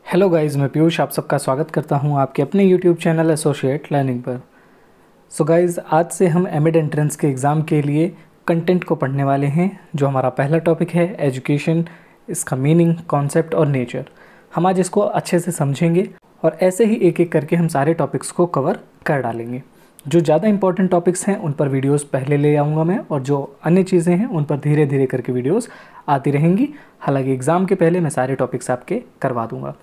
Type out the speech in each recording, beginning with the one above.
Hello guys, मैं पीयूष आप सबका स्वागत करता हूं आपके अपने यूट्यूब चैनल एसोसिएट लर्निंग पर। सो गाइस, आज से हम एमएड एंट्रेंस के एग्ज़ाम के लिए कंटेंट को पढ़ने वाले हैं। जो हमारा पहला टॉपिक है एजुकेशन, इसका मीनिंग, कॉन्सेप्ट और नेचर। हम आज इसको अच्छे से समझेंगे और ऐसे ही एक एक करके हम सारे टॉपिक्स को कवर कर डालेंगे। जो ज़्यादा इंपॉर्टेंट टॉपिक्स हैं उन पर वीडियोस पहले ले आऊँगा मैं, और जो अन्य चीज़ें हैं उन पर धीरे धीरे करके वीडियोस आती रहेंगी। हालांकि एग्ज़ाम के पहले मैं सारे टॉपिक्स आपके करवा दूँगा।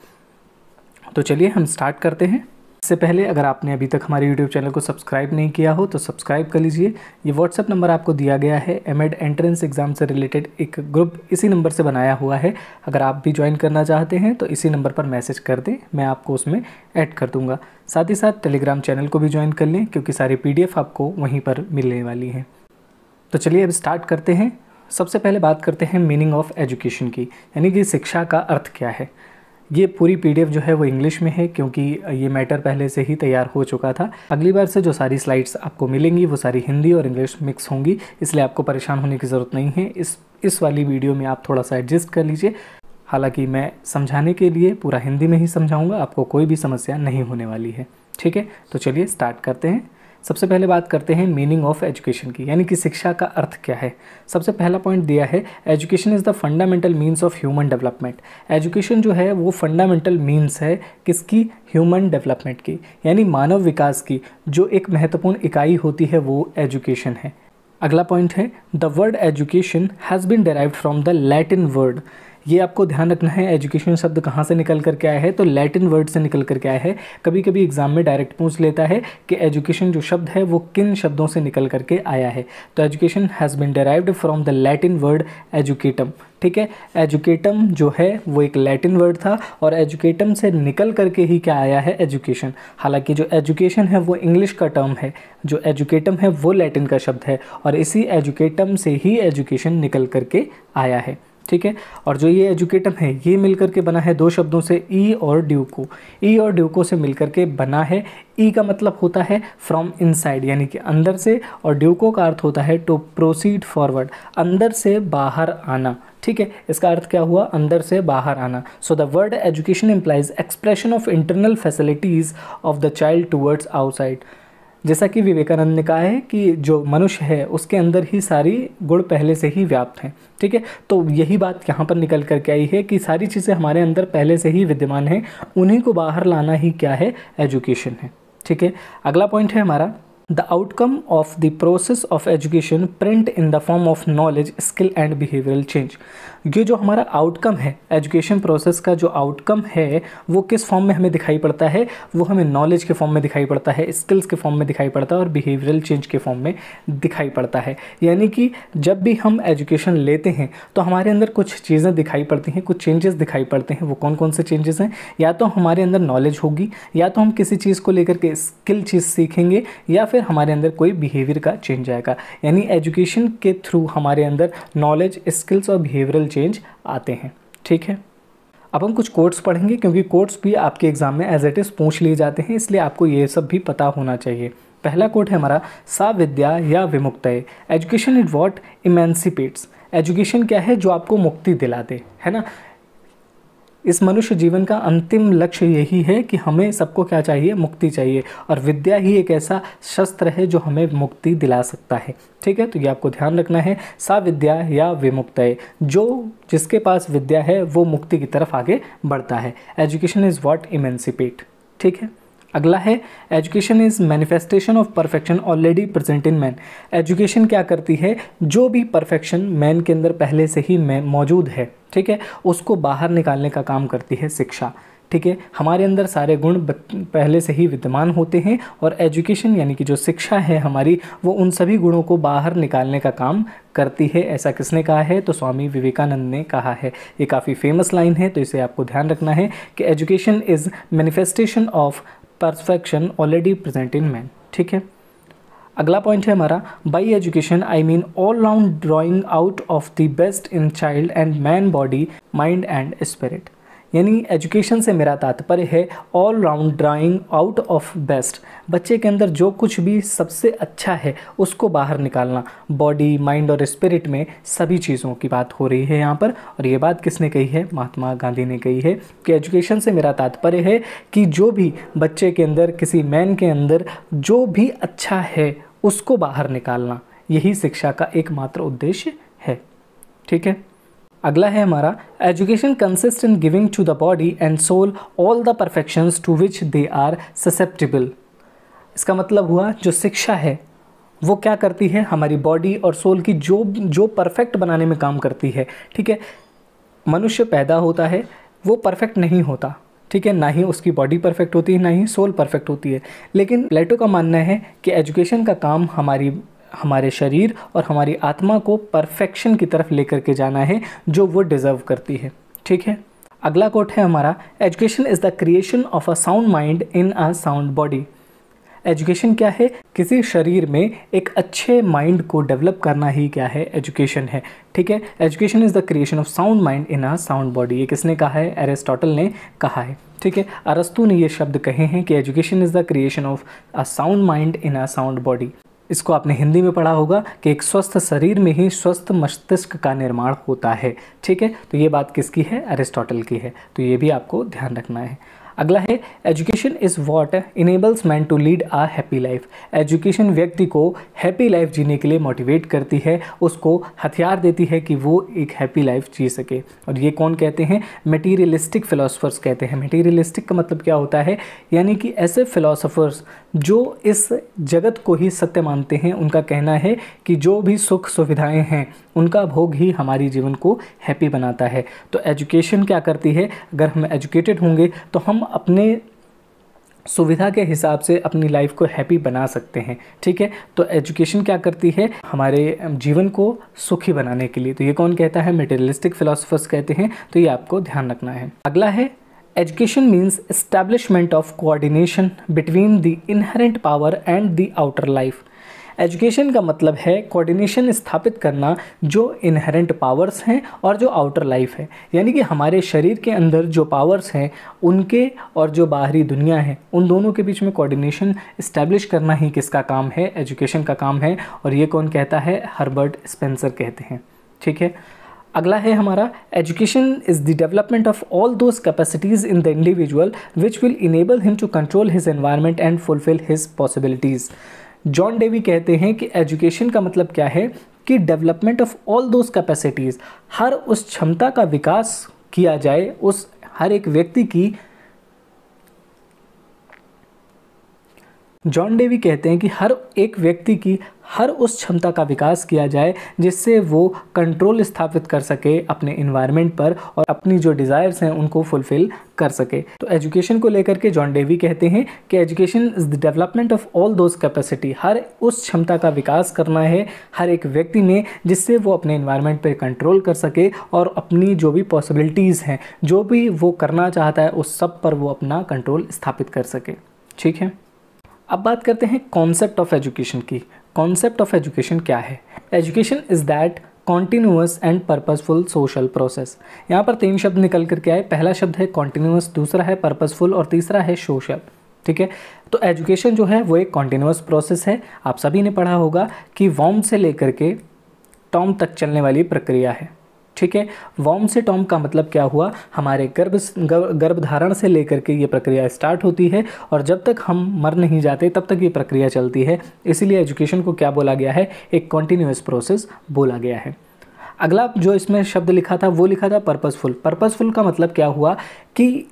तो चलिए हम स्टार्ट करते हैं। इससे पहले अगर आपने अभी तक हमारे YouTube चैनल को सब्सक्राइब नहीं किया हो तो सब्सक्राइब कर लीजिए। ये व्हाट्सएप नंबर आपको दिया गया है, एमएड एंट्रेंस एग्ज़ाम से रिलेटेड एक ग्रुप इसी नंबर से बनाया हुआ है। अगर आप भी ज्वाइन करना चाहते हैं तो इसी नंबर पर मैसेज कर दें, मैं आपको उसमें ऐड कर दूँगा। साथ ही साथ टेलीग्राम चैनल को भी ज्वाइन कर लें, क्योंकि सारी PDF आपको वहीं पर मिलने वाली हैं। तो चलिए अब स्टार्ट करते हैं। सबसे पहले बात करते हैं मीनिंग ऑफ एजुकेशन की, यानी कि शिक्षा का अर्थ क्या है। ये पूरी PDF जो है वो इंग्लिश में है, क्योंकि ये मैटर पहले से ही तैयार हो चुका था। अगली बार से जो सारी स्लाइड्स आपको मिलेंगी वो सारी हिंदी और इंग्लिश मिक्स होंगी, इसलिए आपको परेशान होने की ज़रूरत नहीं है। इस वाली वीडियो में आप थोड़ा सा एडजस्ट कर लीजिए। हालांकि मैं समझाने के लिए पूरा हिंदी में ही समझाऊंगा, आपको कोई भी समस्या नहीं होने वाली है। ठीक है, तो चलिए स्टार्ट करते हैं। सबसे पहले बात करते हैं मीनिंग ऑफ एजुकेशन की, यानी कि शिक्षा का अर्थ क्या है। सबसे पहला पॉइंट दिया है, education is the fundamental means of human development. Education जो है वो फंडामेंटल मीन्स है किसकी? ह्यूमन डेवलपमेंट की, यानी मानव विकास की जो एक महत्वपूर्ण इकाई होती है वो एजुकेशन है। अगला पॉइंट है, the word education has been derived from the Latin word. ये आपको ध्यान रखना है, एजुकेशन शब्द कहाँ से निकल करके आया है, तो लैटिन वर्ड से निकल करके आया है। कभी कभी एग्जाम में डायरेक्ट पूछ लेता है कि एजुकेशन जो शब्द है वो किन शब्दों से निकल करके आया है। तो education has been derived from the Latin word educatum. ठीक है, एजुकेटम जो है वो एक लैटिन वर्ड था और एजुकेटम से निकल करके ही क्या आया है? एजुकेशन। हालांकि जो एजुकेशन है वो इंग्लिश का टर्म है, जो एजुकेटम है वो लैटिन का शब्द है, और इसी एजुकेटम से ही एजुकेशन निकल करके आया है। ठीक है, और जो ये एजुकेटम है ये मिलकर के बना है दो शब्दों से, ई और ड्यूको। ई और ड्यूको से मिलकर के बना है। ई का मतलब होता है फ्रॉम इनसाइड, यानी कि अंदर से, और ड्यूको का अर्थ होता है टू प्रोसीड फॉरवर्ड, अंदर से बाहर आना। ठीक है, इसका अर्थ क्या हुआ? अंदर से बाहर आना। So the word education implies expression of internal facilities of the child towards outside. जैसा कि विवेकानंद ने कहा है कि जो मनुष्य है उसके अंदर ही सारी गुण पहले से ही व्याप्त हैं। ठीक है, तो यही बात यहाँ पर निकल करके आई है कि सारी चीज़ें हमारे अंदर पहले से ही विद्यमान हैं, उन्हीं को बाहर लाना ही क्या है? एजुकेशन है। ठीक है, अगला पॉइंट है हमारा, the outcome of the process of education print in the form of knowledge, skill and behavioural change. ये जो हमारा आउटकम है, एजुकेशन प्रोसेस का जो आउटकम है वो किस फॉर्म में हमें दिखाई पड़ता है? वो हमें नॉलेज के फॉर्म में दिखाई पड़ता है, स्किल्स के फॉर्म में दिखाई पड़ता है और बिहेवियरल चेंज के फॉर्म में दिखाई पड़ता है। यानी कि जब भी हम एजुकेशन लेते हैं तो हमारे अंदर कुछ चीज़ें दिखाई पड़ती हैं, कुछ चेंजेस दिखाई पड़ते हैं। वो कौन कौन से चेंजेस हैं? या तो हमारे अंदर नॉलेज होगी, या तो हम किसी चीज़ को लेकर के स्किल चीज़ सीखेंगे, या फिर हमारे अंदर कोई बिहेवियर का चेंज आएगा। यानी एजुकेशन के थ्रू हमारे अंदर नॉलेज, स्किल्स और बिहेवियरल चेंज आते हैं। ठीक है, अब हम कुछ कोट्स पढ़ेंगे, क्योंकि कोट्स भी आपके एग्जाम में एज इट इज़ पूछ लिए जाते हैं, इसलिए आपको ये सब भी पता होना चाहिए। पहला कोट है हमारा, सा विद्या या विमुक्तये। Education is what emancipates. Education क्या है? जो आपको मुक्ति दिलाते, है ना। इस मनुष्य जीवन का अंतिम लक्ष्य यही है कि हमें सबको क्या चाहिए? मुक्ति चाहिए, और विद्या ही एक ऐसा शस्त्र है जो हमें मुक्ति दिला सकता है। ठीक है, तो ये आपको ध्यान रखना है, सा विद्या या विमुक्तये। जो जिसके पास विद्या है वो मुक्ति की तरफ आगे बढ़ता है। Education is what emancipate. ठीक है, अगला है, education is manifestation of perfection already present in man. Education क्या करती है? जो भी परफेक्शन मैन के अंदर पहले से ही मौजूद है, ठीक है, उसको बाहर निकालने का काम करती है शिक्षा। ठीक है, हमारे अंदर सारे गुण पहले से ही विद्यमान होते हैं, और एजुकेशन यानी कि जो शिक्षा है हमारी, वो उन सभी गुणों को बाहर निकालने का काम करती है। ऐसा किसने कहा है? तो स्वामी विवेकानंद ने कहा है। ये काफ़ी फेमस लाइन है, तो इसे आपको ध्यान रखना है कि education is manifestation of perfection already present in man. ठीक है, अगला पॉइंट है हमारा, by education I mean all round drawing out of the best in child and man body, mind and spirit. यानी एजुकेशन से मेरा तात्पर्य है all round drawing out of best, बच्चे के अंदर जो कुछ भी सबसे अच्छा है उसको बाहर निकालना। बॉडी, माइंड और स्पिरिट में सभी चीज़ों की बात हो रही है यहाँ पर। और ये बात किसने कही है? महात्मा गांधी ने कही है कि एजुकेशन से मेरा तात्पर्य है कि जो भी बच्चे के अंदर, किसी मैन के अंदर जो भी अच्छा है उसको बाहर निकालना, यही शिक्षा का एकमात्र उद्देश्य है। ठीक है, अगला है हमारा education consist in giving to the body and soul all the perfections to which they are susceptible. इसका मतलब हुआ जो शिक्षा है वो क्या करती है? हमारी बॉडी और सोल की जो परफेक्ट बनाने में काम करती है। ठीक है, मनुष्य पैदा होता है वो परफेक्ट नहीं होता, ठीक है, ना ही उसकी बॉडी परफेक्ट होती है, ना ही सोल परफेक्ट होती है। लेकिन प्लेटो का मानना है कि एजुकेशन का काम हमारे शरीर और हमारी आत्मा को परफेक्शन की तरफ लेकर के जाना है जो वो डिज़र्व करती है। ठीक है, अगला कोट है हमारा, education is the creation of a sound mind in a sound body. Education क्या है? किसी शरीर में एक अच्छे माइंड को डेवलप करना ही क्या है? एजुकेशन है। ठीक है, education is the creation of sound mind in a sound body. ये किसने कहा है? एरिस्टोटल ने कहा है। ठीक है, अरस्तु ने ये शब्द कहे हैं कि education is the creation of a sound mind in a sound body. इसको आपने हिंदी में पढ़ा होगा कि एक स्वस्थ शरीर में ही स्वस्थ मस्तिष्क का निर्माण होता है। ठीक है, तो ये बात किसकी है? एरिस्टोटल की है। तो ये भी आपको ध्यान रखना है। अगला है education is what enables man to lead a happy life. Education व्यक्ति को हैप्पी लाइफ जीने के लिए मोटिवेट करती है, उसको हथियार देती है कि वो एक हैप्पी लाइफ जी सके। और ये कौन कहते हैं? मटीरियलिस्टिक फिलोसफर्स कहते हैं। मटीरियलिस्टिक का मतलब क्या होता है? यानी कि ऐसे फिलोसफर्स जो इस जगत को ही सत्य मानते हैं। उनका कहना है कि जो भी सुख सुविधाएं हैं उनका भोग ही हमारी जीवन को हैप्पी बनाता है। तो एजुकेशन क्या करती है? अगर हम एजुकेटेड होंगे तो हम अपने सुविधा के हिसाब से अपनी लाइफ को हैप्पी बना सकते हैं। ठीक है, तो एजुकेशन क्या करती है? हमारे जीवन को सुखी बनाने के लिए। तो ये कौन कहता है? मटेरियलिस्टिक फिलोसफर्स कहते हैं। तो ये आपको ध्यान रखना है। अगला है education means establishment of coordination between the inherent power and the outer life. Education का मतलब है कोऑर्डिनेशन स्थापित करना जो इनहेरेंट पावर्स हैं और जो आउटर लाइफ है। यानी कि हमारे शरीर के अंदर जो पावर्स हैं उनके और जो बाहरी दुनिया है उन दोनों के बीच में कोऑर्डिनेशन इस्टेब्लिश करना ही किसका काम है? एजुकेशन का काम है। और ये कौन कहता है? हर्बर्ट स्पेंसर कहते हैं। ठीक है, अगला है हमारा education is the development of all those capacities in the individual which will enable him to control his environment and fulfil his possibilities. John Dewey कहते हैं कि एजुकेशन का मतलब क्या है? कि development of all those capacities, हर उस क्षमता का विकास किया जाए, उस हर एक व्यक्ति की। जॉन डेवी कहते हैं कि हर एक व्यक्ति की हर उस क्षमता का विकास किया जाए जिससे वो कंट्रोल स्थापित कर सके अपने इन्वायरमेंट पर और अपनी जो डिज़ायर्स हैं उनको फुलफ़िल कर सके। तो एजुकेशन को लेकर के जॉन डेवी कहते हैं कि education is the development of all those capacity, हर उस क्षमता का विकास करना है हर एक व्यक्ति में जिससे वो अपने इन्वायरमेंट पर कंट्रोल कर सके और अपनी जो भी पॉसिबिलिटीज़ हैं, जो भी वो करना चाहता है, उस सब पर वो अपना कंट्रोल स्थापित कर सके। ठीक है, अब बात करते हैं कॉन्सेप्ट ऑफ एजुकेशन की। कॉन्सेप्ट ऑफ एजुकेशन क्या है? Education is that continuous and purposeful social process. यहाँ पर 3 शब्द निकल करके आए। पहला शब्द है कॉन्टिन्यूअस, दूसरा है पर्पसफुल और तीसरा है सोशल। ठीक है, तो एजुकेशन जो है वो एक कॉन्टिन्यूअस प्रोसेस है। आप सभी ने पढ़ा होगा कि वॉर्म से लेकर के टॉम तक चलने वाली प्रक्रिया है। ठीक है, वॉर्म से टॉम का मतलब क्या हुआ? हमारे गर्भधारण से लेकर के ये प्रक्रिया स्टार्ट होती है और जब तक हम मर नहीं जाते तब तक ये प्रक्रिया चलती है। इसीलिए एजुकेशन को क्या बोला गया है? एक कॉन्टिन्यूअस प्रोसेस बोला गया है। अगला जो इसमें शब्द लिखा था वो लिखा था पर्पसफुल। पर्पसफुल का मतलब क्या हुआ कि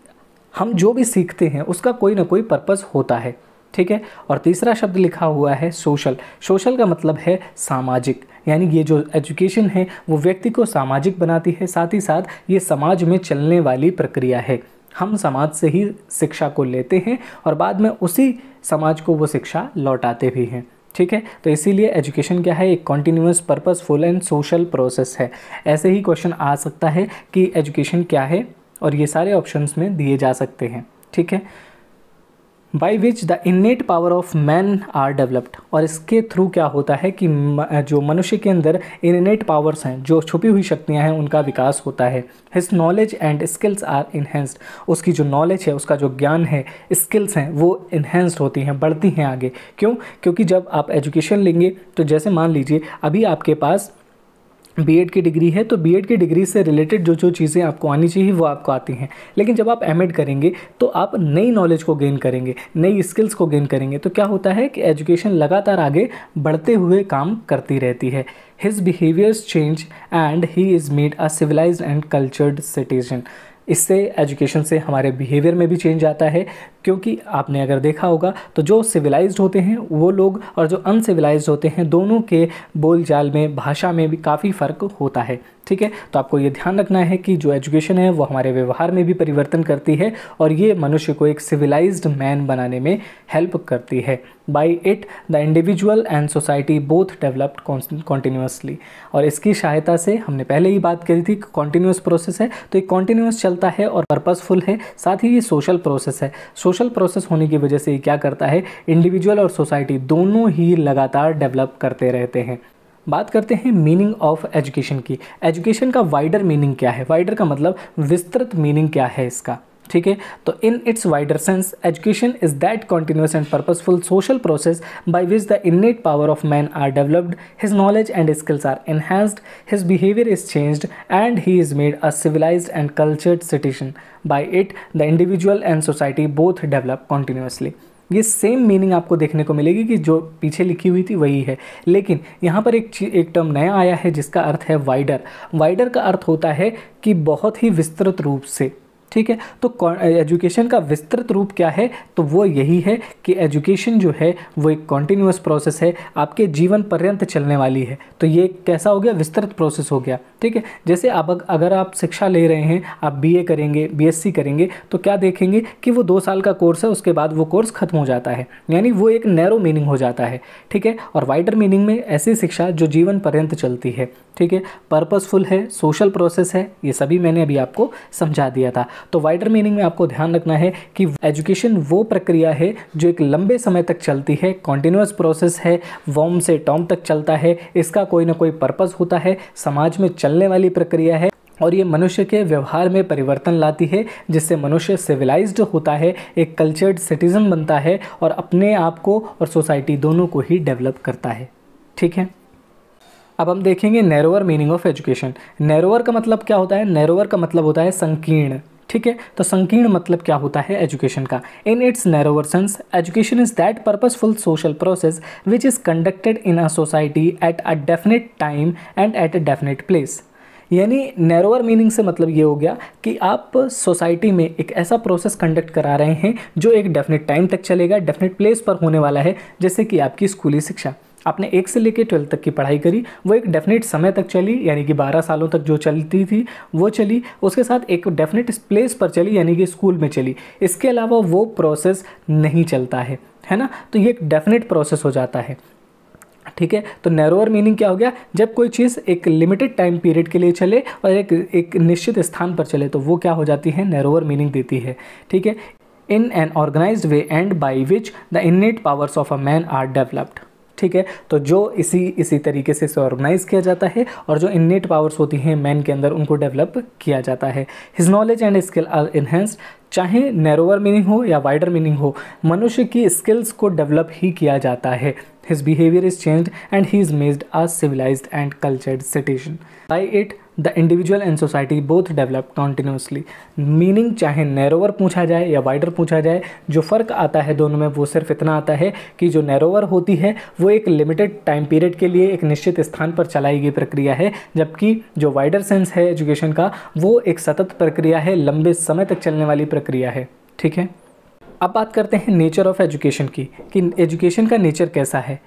हम जो भी सीखते हैं उसका कोई ना कोई पर्पस होता है। ठीक है, और तीसरा शब्द लिखा हुआ है सोशल। सोशल का मतलब है सामाजिक, यानी ये जो एजुकेशन है वो व्यक्ति को सामाजिक बनाती है, साथ ही साथ ये समाज में चलने वाली प्रक्रिया है। हम समाज से ही शिक्षा को लेते हैं और बाद में उसी समाज को वो शिक्षा लौटाते भी हैं। ठीक है, तो इसीलिए एजुकेशन क्या है? एक continuous purposeful and social process है। ऐसे ही क्वेश्चन आ सकता है कि एजुकेशन क्या है, और ये सारे ऑप्शंस में दिए जा सकते हैं। ठीक है, by which the innate power of man are developed. और इसके थ्रू क्या होता है कि जो मनुष्य के अंदर इन्नेट पावर्स हैं, जो छुपी हुई शक्तियां हैं, उनका विकास होता है। His knowledge and skills are enhanced. उसकी जो नॉलेज है, उसका जो ज्ञान है, स्किल्स हैं, वो इन्हेंस्ड होती हैं, बढ़ती हैं आगे। क्यों? क्योंकि जब आप एजुकेशन लेंगे तो जैसे मान लीजिए अभी आपके पास बीएड की डिग्री है, तो बीएड की डिग्री से रिलेटेड जो जो चीज़ें आपको आनी चाहिए वो आपको आती हैं। लेकिन जब आप एमएड करेंगे तो आप नई नॉलेज को गेन करेंगे, नई स्किल्स को गेन करेंगे। तो क्या होता है कि एजुकेशन लगातार आगे बढ़ते हुए काम करती रहती है। His behaviours change and he is made a civilised and cultured citizen. इससे एजुकेशन से हमारे बिहेवियर में भी चेंज आता है, क्योंकि आपने अगर देखा होगा तो जो सिविलाइज्ड होते हैं वो लोग और जो अनसिविलाइज्ड होते हैं, दोनों के बोलचाल में, भाषा में भी काफ़ी फ़र्क होता है। ठीक है, तो आपको ये ध्यान रखना है कि जो एजुकेशन है वो हमारे व्यवहार में भी परिवर्तन करती है और ये मनुष्य को एक सिविलाइज्ड मैन बनाने में हेल्प करती है। By it the individual and society both developed continuously. और इसकी सहायता से, हमने पहले ही बात करी थी, कॉन्टिन्यूस प्रोसेस है, तो ये कॉन्टिन्यूस चलता है और पर्पसफुल है। साथ ही ये सोशल प्रोसेस है। सोशल प्रोसेस होने की वजह से ये क्या करता है, इंडिविजुअल और सोसाइटी दोनों ही लगातार डेवलप करते रहते हैं। बात करते हैं मीनिंग ऑफ एजुकेशन की। एजुकेशन का वाइडर मीनिंग क्या है? वाइडर का मतलब विस्तृत मीनिंग क्या है इसका? ठीक है, तो in its wider sense education is that continuous and purposeful social process by which the innate power of man are developed, his knowledge and skills are enhanced, his behaviour is changed and he is made a civilised and cultured citizen. By it the individual and society both develop continuously. ये same meaning आपको देखने को मिलेगी कि जो पीछे लिखी हुई थी वही है, लेकिन यहाँ पर एक टर्म नया आया है जिसका अर्थ है वाइडर। वाइडर का अर्थ होता है कि बहुत ही विस्तृत रूप से। ठीक है, तो एजुकेशन का विस्तृत रूप क्या है? तो वो यही है कि एजुकेशन जो है वो एक कॉन्टिन्यूस प्रोसेस है, आपके जीवन पर्यंत चलने वाली है। तो ये कैसा हो गया? विस्तृत प्रोसेस हो गया। ठीक है, जैसे अगर आप शिक्षा ले रहे हैं, आप बीए करेंगे, बीएससी करेंगे, तो क्या देखेंगे कि वो 2 साल का कोर्स है, उसके बाद वो कोर्स खत्म हो जाता है, यानी वो एक नैरो मीनिंग हो जाता है। ठीक है, और वाइडर मीनिंग में ऐसी शिक्षा जो जीवन पर्यंत चलती है। ठीक है, पर्पसफुल है, सोशल प्रोसेस है, ये सभी मैंने अभी आपको समझा दिया था। तो वाइडर मीनिंग में आपको ध्यान रखना है कि एजुकेशन वो प्रक्रिया है जो एक लंबे समय तक चलती है, कॉन्टिन्यूस प्रोसेस है, वॉर्म से टॉम तक चलता है, इसका कोई ना कोई पर्पस होता है, समाज में चलने वाली प्रक्रिया है और ये मनुष्य के व्यवहार में परिवर्तन लाती है, जिससे मनुष्य सिविलाइज्ड होता है, एक कल्चर्ड सिटीजन बनता है और अपने आप को और सोसाइटी दोनों को ही डेवलप करता है। ठीक है, अब हम देखेंगे narrower meaning of education. Narrower का मतलब क्या होता है? नैरोअर का मतलब होता है संकीर्ण। ठीक है, तो संकीर्ण मतलब क्या होता है एजुकेशन का? In its narrower sense education is that purposeful social process which is conducted in a society at a definite time and at a definite place. यानी नैरोअर मीनिंग से मतलब ये हो गया कि आप सोसाइटी में एक ऐसा प्रोसेस कंडक्ट करा रहे हैं जो एक डेफिनेट टाइम तक चलेगा, डेफिनेट प्लेस पर होने वाला है। जैसे कि आपकी स्कूली शिक्षा, आपने 1 से लेकर 12 तक की पढ़ाई करी, वो एक डेफिनेट समय तक चली, यानी कि 12 सालों तक जो चलती थी वो चली, उसके साथ एक डेफिनेट प्लेस पर चली, यानी कि स्कूल में चली। इसके अलावा वो प्रोसेस नहीं चलता है ना, तो ये एक डेफिनेट प्रोसेस हो जाता है। ठीक है, तो नैरोअर मीनिंग क्या हो गया? जब कोई चीज़ एक लिमिटेड टाइम पीरियड के लिए चले और एक निश्चित स्थान पर चले, तो वो क्या हो जाती है? नैरोअर मीनिंग देती है। ठीक है, in an organised way and by which the innate powers of a man are developed. ठीक है, तो जो इसी तरीके से ऑर्गेनाइज किया जाता है और जो इन्नेट पावर्स होती हैं मैन के अंदर, उनको डेवलप किया जाता है। His knowledge and skill are enhanced. चाहे नैरोअर मीनिंग हो या वाइडर मीनिंग हो, मनुष्य की स्किल्स को डेवलप ही किया जाता है। His behaviour is changed and he is made a civilised and cultured citizen. By it the individual and society both develop continuously. Meaning चाहे नैरोअर पूछा जाए या वाइडर पूछा जाए, जो फ़र्क आता है दोनों में वो सिर्फ इतना आता है कि जो नैरोअर होती है वो एक लिमिटेड टाइम पीरियड के लिए एक निश्चित स्थान पर चलाई गई प्रक्रिया है, जबकि जो वाइडर सेंस है एजुकेशन का वो एक सतत प्रक्रिया है, लंबे समय तक चलने वाली प्रक्रिया है। ठीक है, अब बात करते हैं नेचर ऑफ एजुकेशन की, कि एजुकेशन का नेचर कैसा है।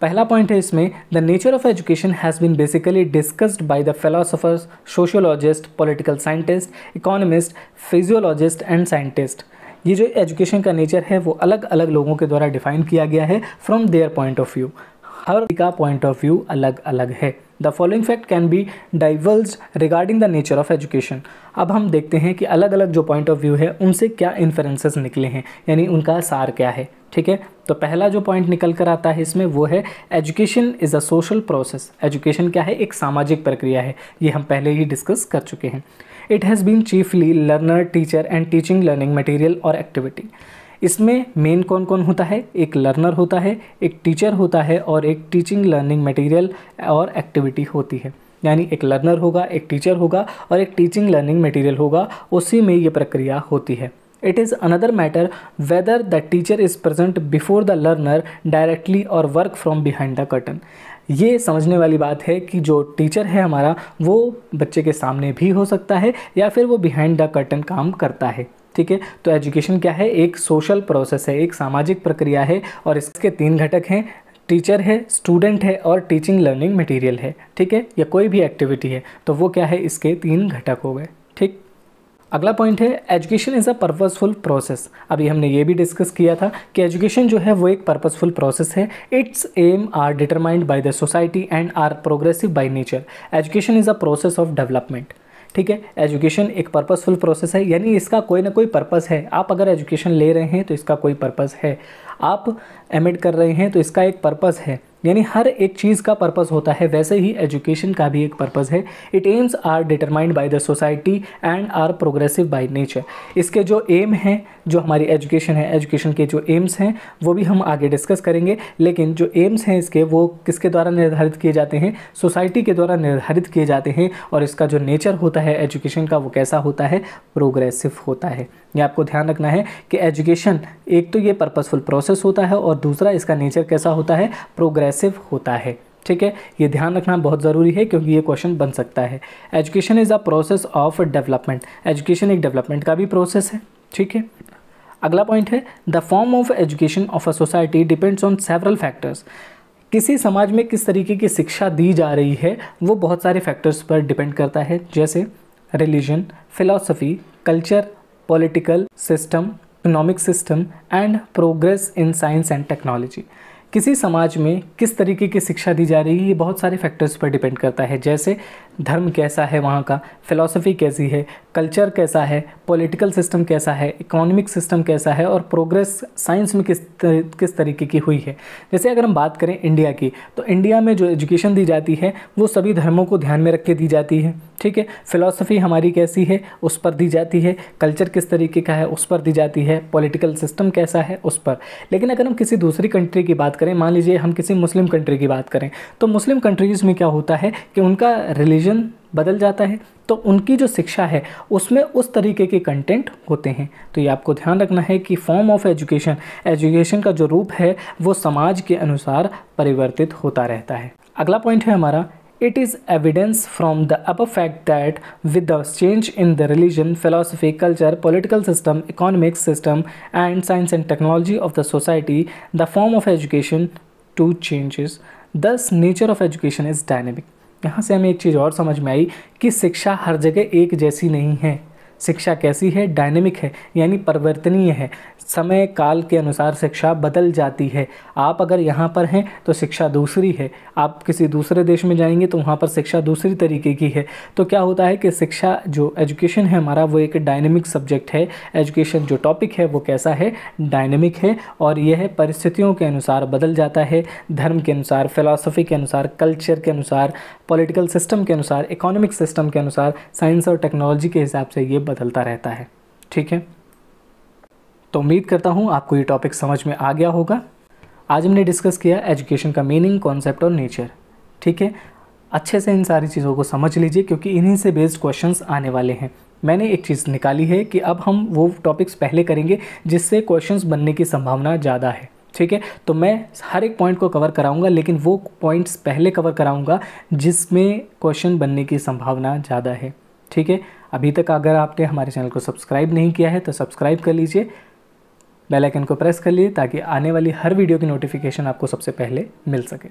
पहला पॉइंट है इसमें, the nature of education has been basically discussed by the philosophers, sociologist, political scientist, economist, physiologist and scientist. ये जो एजुकेशन का नेचर है वो अलग अलग लोगों के द्वारा डिफाइन किया गया है from their point of view. हर का पॉइंट ऑफ व्यू अलग अलग है। The following fact can be diverge regarding the nature of education. अब हम देखते हैं कि अलग अलग जो पॉइंट ऑफ व्यू है उनसे क्या इन्फ्रेंसेस निकले हैं, यानी उनका सार क्या है। ठीक है, तो पहला जो पॉइंट निकल कर आता है इसमें वो है education is a social process. Education क्या है, एक सामाजिक प्रक्रिया है, ये हम पहले ही डिस्कस कर चुके हैं। It has been chiefly learner, teacher and teaching learning material और एक्टिविटी। इसमें मेन कौन कौन होता है, एक लर्नर होता है, एक टीचर होता है और एक टीचिंग लर्निंग मटेरियल और एक्टिविटी होती है। यानी एक लर्नर होगा, एक टीचर होगा और एक टीचिंग लर्निंग मटेरियल होगा, उसी में ये प्रक्रिया होती है। It is another matter whether the teacher is present before the learner directly और work from behind the curtain. ये समझने वाली बात है कि जो टीचर है हमारा वो बच्चे के सामने भी हो सकता है या फिर वो बिहाइंड द कर्टन काम करता है। ठीक है, तो एजुकेशन क्या है, एक सोशल प्रोसेस है, एक सामाजिक प्रक्रिया है और इसके 3 घटक हैं, टीचर है, स्टूडेंट है और टीचिंग लर्निंग मटेरियल है। ठीक है, या कोई भी एक्टिविटी है तो वो क्या है, इसके 3 घटक हो गए। ठीक, अगला पॉइंट है education is a purposeful process. अभी हमने ये भी डिस्कस किया था कि एजुकेशन जो है वो एक पर्पसफुल प्रोसेस है। Its aim are determined by the society and are progressive by nature. Education is a process of development. ठीक है, एजुकेशन एक पर्पसफुल प्रोसेस है, यानी इसका कोई ना कोई पर्पस है। आप अगर एजुकेशन ले रहे हैं तो इसका कोई पर्पस है, आप एमएड कर रहे हैं तो इसका एक पर्पस है, यानी हर एक चीज़ का पर्पस होता है, वैसे ही एजुकेशन का भी एक पर्पस है। It aims are determined by the society and are progressive by nature. इसके जो एम हैं, जो हमारी एजुकेशन है, एजुकेशन के जो एम्स हैं वो भी हम आगे डिस्कस करेंगे, लेकिन जो एम्स हैं इसके वो किसके द्वारा निर्धारित किए जाते हैं, सोसाइटी के द्वारा निर्धारित किए जाते हैं। और इसका जो नेचर होता है एजुकेशन का वो कैसा होता है, प्रोग्रेसिव होता है। ये आपको ध्यान रखना है कि एजुकेशन एक तो ये पर्पसफुल प्रोसेस होता है और दूसरा इसका नेचर कैसा होता है, प्रोग्रेसिव होता है। ठीक है, ये ध्यान रखना बहुत ज़रूरी है क्योंकि ये क्वेश्चन बन सकता है। Education is a process of development. Education एक डेवलपमेंट का भी प्रोसेस है। ठीक है, अगला पॉइंट है the form of education of a society depends on several factors. किसी समाज में किस तरीके की शिक्षा दी जा रही है वो बहुत सारे फैक्टर्स पर डिपेंड करता है, जैसे religion, philosophy, culture, political system, economic system and progress in science and technology. किसी समाज में किस तरीके की शिक्षा दी जा रही है ये बहुत सारे फैक्टर्स पर डिपेंड करता है, जैसे धर्म कैसा है वहाँ का, फिलॉसफी कैसी है, कल्चर कैसा है, पॉलिटिकल सिस्टम कैसा है, इकोनॉमिक सिस्टम कैसा है और प्रोग्रेस साइंस में किस तरीके की हुई है। जैसे अगर हम बात करें इंडिया की, तो इंडिया में जो एजुकेशन दी जाती है वो सभी धर्मों को ध्यान में रख के दी जाती है। ठीक है, फिलॉसफी हमारी कैसी है उस पर दी जाती है, कल्चर किस तरीके का है उस पर दी जाती है, पॉलिटिकल सिस्टम कैसा है उस पर। लेकिन अगर हम किसी दूसरी कंट्री की बात करें, मान लीजिए हम किसी मुस्लिम कंट्री की बात करें, तो मुस्लिम कंट्रीज़ में क्या होता है कि उनका रिलीजन बदल जाता है, तो उनकी जो शिक्षा है उसमें उस तरीके के कंटेंट होते हैं। तो ये आपको ध्यान रखना है कि फॉर्म ऑफ एजुकेशन, एजुकेशन का जो रूप है वो समाज के अनुसार परिवर्तित होता रहता है। अगला पॉइंट है हमारा it is evidence from the above fact that with the change in the religion, philosophy, culture, political system, economic system and science and technology of the society the form of education too changes, thus nature of education is dynamic. यहाँ से हमें एक चीज़ और समझ में आई कि शिक्षा हर जगह एक जैसी नहीं है। शिक्षा कैसी है, डायनेमिक है, यानी परिवर्तनीय है। समय काल के अनुसार शिक्षा बदल जाती है। आप अगर यहाँ पर हैं तो शिक्षा दूसरी है, आप किसी दूसरे देश में जाएंगे तो वहाँ पर शिक्षा दूसरी तरीके की है। तो क्या होता है कि शिक्षा जो एजुकेशन है हमारा वो एक डायनेमिक सब्जेक्ट है। एजुकेशन जो टॉपिक है वो कैसा है, डायनेमिक है और यह परिस्थितियों के अनुसार बदल जाता है, धर्म के अनुसार, फिलॉसफी के अनुसार, कल्चर के अनुसार, पॉलिटिकल सिस्टम के अनुसार, इकोनॉमिक सिस्टम के अनुसार, साइंस और टेक्नोलॉजी के हिसाब से ये बदलता रहता है। ठीक है, तो उम्मीद करता हूँ आपको ये टॉपिक समझ में आ गया होगा। आज हमने डिस्कस किया एजुकेशन का मीनिंग, कॉन्सेप्ट और नेचर। ठीक है, अच्छे से इन सारी चीज़ों को समझ लीजिए क्योंकि इन्हीं से बेस्ड क्वेश्चंस आने वाले हैं। मैंने एक चीज़ निकाली है कि अब हम वो टॉपिक्स पहले करेंगे जिससे क्वेश्चंस बनने की संभावना ज़्यादा है। ठीक है, तो मैं हर एक पॉइंट को कवर कराऊंगा, लेकिन वो पॉइंट्स पहले कवर कराऊंगा जिसमें क्वेश्चन बनने की संभावना ज़्यादा है। ठीक है, अभी तक अगर आपने हमारे चैनल को सब्सक्राइब नहीं किया है तो सब्सक्राइब कर लीजिए, बेल आइकन को प्रेस कर लीजिए ताकि आने वाली हर वीडियो की नोटिफिकेशन आपको सबसे पहले मिल सके।